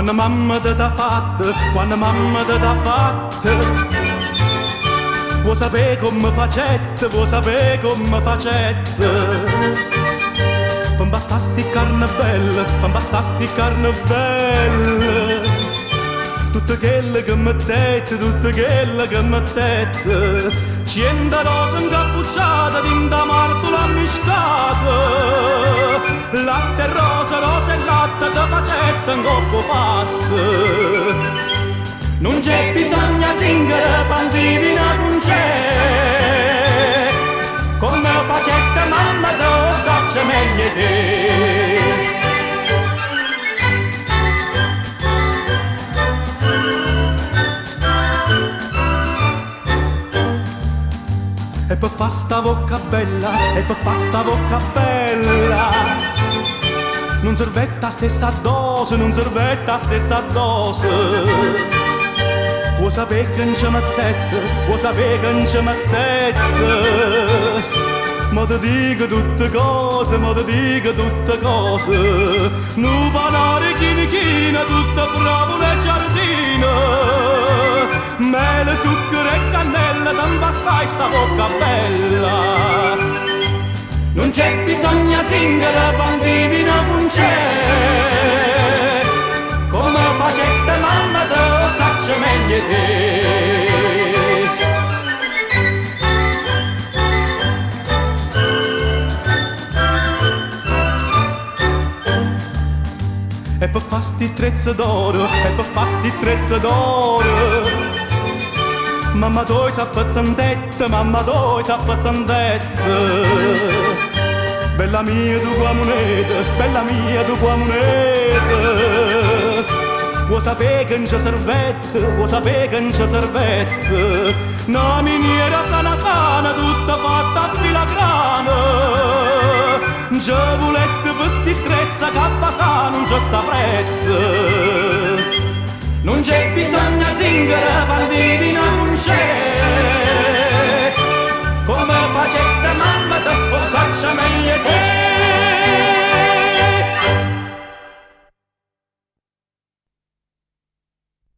Quando mamma te t'ha fatto, quando mamma te t'ha fatto, vuoi sapere come facette, vuoi sapere come facette. Non basta sti carne belle, non basta sti carne belle. Tutte quelle che mettete, tutte quelle che mettete. 100 rose incappucciate, tinta martola miscata. Latte e rose, rose e latte, te facette un coppo fatto. Non c'è bisogno di zingare, pandivina non c'è. Come facette mamma, te lo saccia meglio te. E per fa sta bocca bella, e per fa sta bocca bella, non servetta stessa dose, non servetta stessa dose. Vuoi sapere che non ci mettete, vuoi sapere che non ci mettete. Ma ti dico tutte cose, ma ti dico tutte cose. Nu panare china china, tutta fravole e giardina. Mele, zucchero e cannella, non basta sta bocca bella. Non c'è bisogno di zingara, pandivina non c'è. Come facette mamma, te lo saccia meglio te. E per fa sti trezze d'oro, e per fa sti trezze d'oro. Mamma tu sei appazzandetta, mamma tu sei appazzandetta. Bella mia tu qua moneta, bella mia tu qua moneta. Vuoi sapere che non c'è servette, vuoi sapere che non c'è servette. Una miniera sana sana, tutta fatta a filagrana. Giavolette per sti trezza, cappasa non c'è sta prezzo. Non c'è bisogno di zingara, pandivina non c'è.